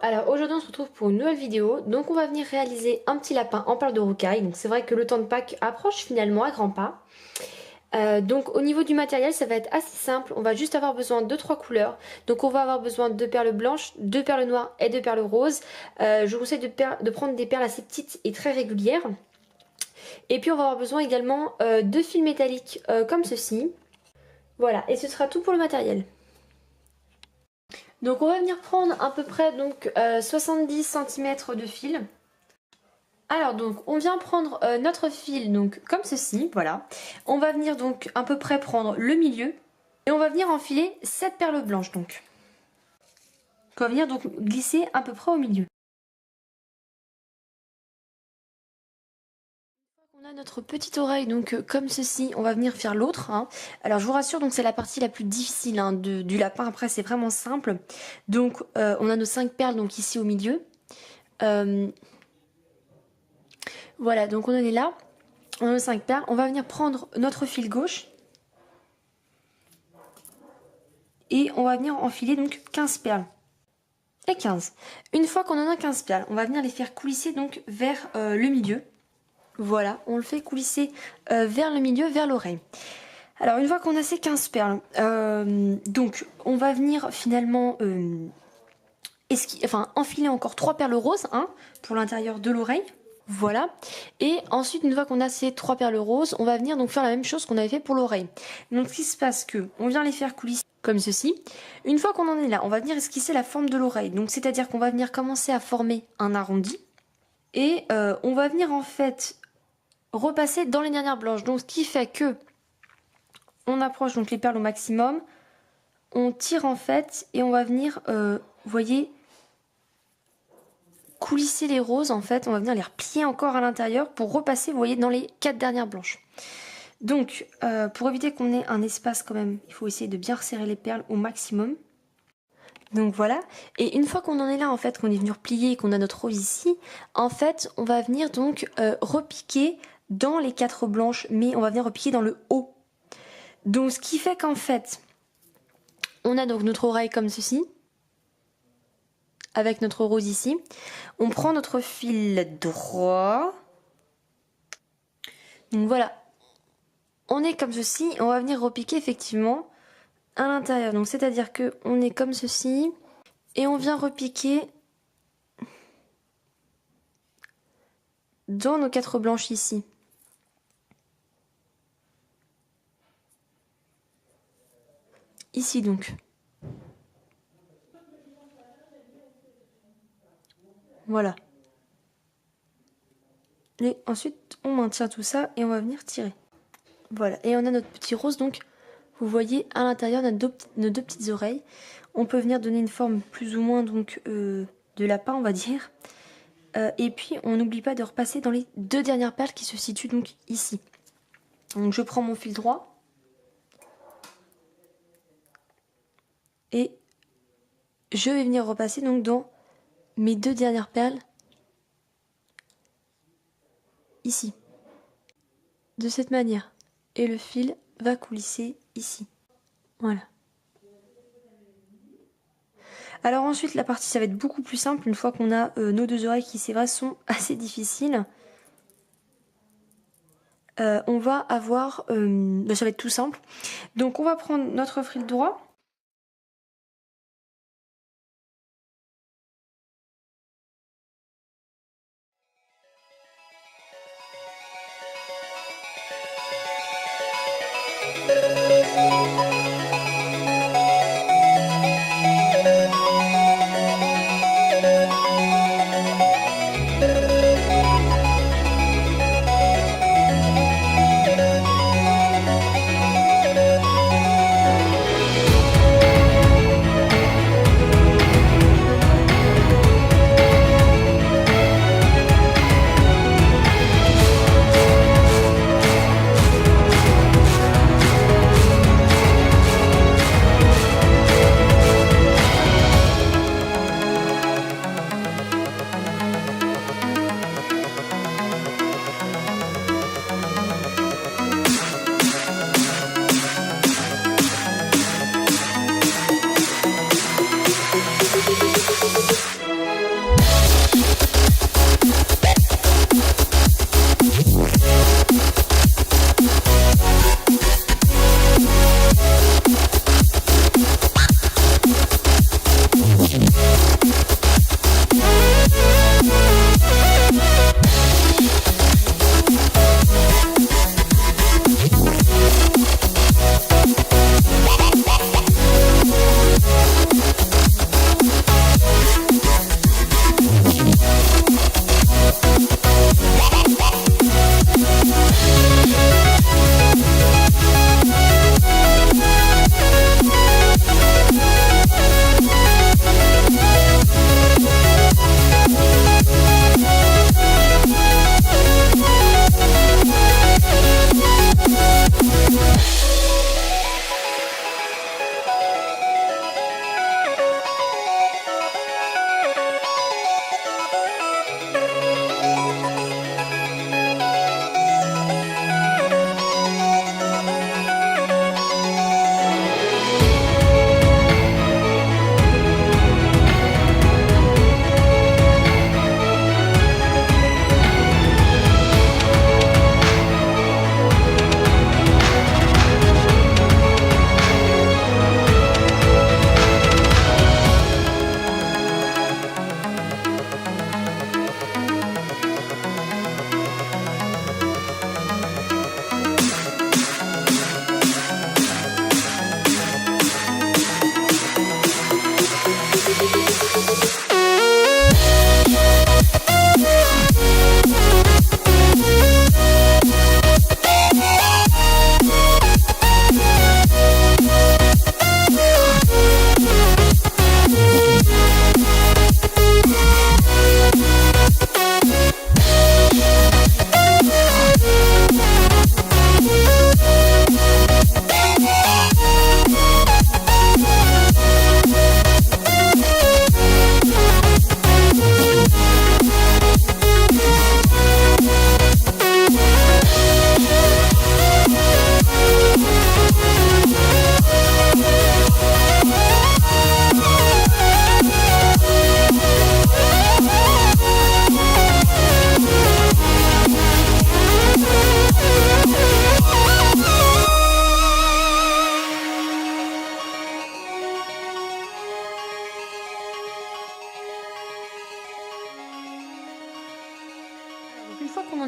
alors aujourd'hui on se retrouve pour une nouvelle vidéo. Donc on va venir réaliser un petit lapin en perles de rocaille. Donc c'est vrai que le temps de Pâques approche finalement à grands pas. Donc au niveau du matériel ça va être assez simple. On va juste avoir besoin de 3 couleurs. Donc on va avoir besoin de perles blanches, de perles noires et de perles roses. Je vous conseille de prendre des perles assez petites et très régulières. Et puis on va avoir besoin également de fils métalliques comme ceci. Voilà, et ce sera tout pour le matériel. Donc on va venir prendre à peu près donc 70 cm de fil. Alors donc on vient prendre notre fil donc comme ceci, voilà. On va venir donc à peu près prendre le milieu et on va venir enfiler 7 perles blanches donc. On va venir donc glisser à peu près au milieu. On a notre petite oreille donc comme ceci, on va venir faire l'autre. Hein. Alors je vous rassure, donc c'est la partie la plus difficile hein, du lapin. Après c'est vraiment simple. Donc on a nos 5 perles donc ici au milieu. Voilà, donc on en est là. On a nos 5 perles. On va venir prendre notre fil gauche. Et on va venir enfiler donc 15 perles. Et 15. Une fois qu'on en a 15 perles, on va venir les faire coulisser donc vers le milieu. Voilà, on le fait coulisser vers le milieu, vers l'oreille. Alors une fois qu'on a ces 15 perles, donc on va venir finalement enfiler encore 3 perles roses hein, pour l'intérieur de l'oreille. Voilà. Et ensuite, une fois qu'on a ces 3 perles roses, on va venir donc faire la même chose qu'on avait fait pour l'oreille. Donc ce qui se passe que on vient les faire coulisser comme ceci. Une fois qu'on en est là, on va venir esquisser la forme de l'oreille. Donc c'est-à-dire qu'on va venir commencer à former un arrondi. Et on va venir en fait repasser dans les dernières blanches. Donc ce qui fait que on approche donc les perles au maximum, on tire en fait et on va venir, vous voyez, coulisser les roses en fait. On va venir les replier encore à l'intérieur pour repasser, vous voyez, dans les 4 dernières blanches. Donc pour éviter qu'on ait un espace quand même, il faut essayer de bien resserrer les perles au maximum. Donc voilà, et une fois qu'on en est là en fait, qu'on est venu replier et qu'on a notre rose ici, en fait on va venir donc repiquer dans les 4 blanches, mais on va venir repiquer dans le haut. Donc ce qui fait qu'en fait, on a donc notre oreille comme ceci, avec notre rose ici. On prend notre fil droit. Donc voilà, on est comme ceci, on va venir repiquer effectivement à l'intérieur. Donc c'est-à-dire que on est comme ceci et on vient repiquer dans nos 4 blanches ici. Ici donc. Voilà. Et ensuite on maintient tout ça et on va venir tirer. Voilà, et on a notre petit rose donc. Vous voyez à l'intérieur nos deux petites oreilles. On peut venir donner une forme plus ou moins donc de lapin on va dire. Et puis on n'oublie pas de repasser dans les 2 dernières perles qui se situent donc ici. Donc je prends mon fil droit. Et je vais venir repasser donc dans mes 2 dernières perles ici. De cette manière. Et le fil va coulisser ici. Voilà. Alors ensuite la partie ça va être beaucoup plus simple une fois qu'on a nos 2 oreilles qui c'est vrai sont assez difficiles. On va avoir, ça va être tout simple. Donc on va prendre notre fil droit.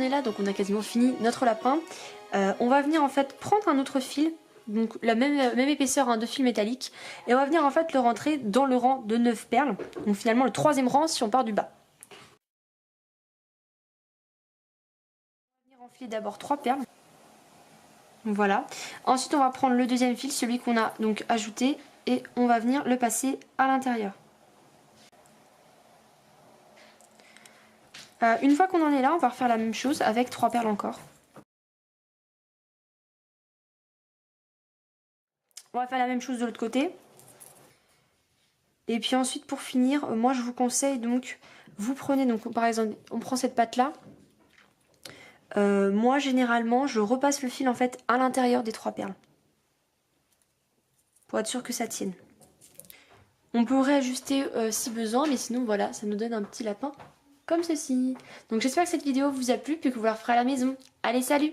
est là, donc on a quasiment fini notre lapin, on va venir en fait prendre un autre fil, donc la même épaisseur hein, de fil métallique, et on va venir en fait le rentrer dans le rang de 9 perles, donc finalement le troisième rang si on part du bas. On va venir enfiler d'abord 3 perles. Voilà. Ensuite on va prendre le deuxième fil, celui qu'on a donc ajouté, et on va venir le passer à l'intérieur. Une fois qu'on en est là, on va refaire la même chose avec 3 perles encore. On va faire la même chose de l'autre côté. Et puis ensuite pour finir, moi je vous conseille donc, vous prenez donc par exemple, on prend cette patte là. Moi généralement je repasse le fil en fait à l'intérieur des 3 perles. Pour être sûr que ça tienne. On peut réajuster si besoin, mais sinon voilà, ça nous donne un petit lapin comme ceci. Donc j'espère que cette vidéo vous a plu, puis que vous la referez à la maison. Allez, salut!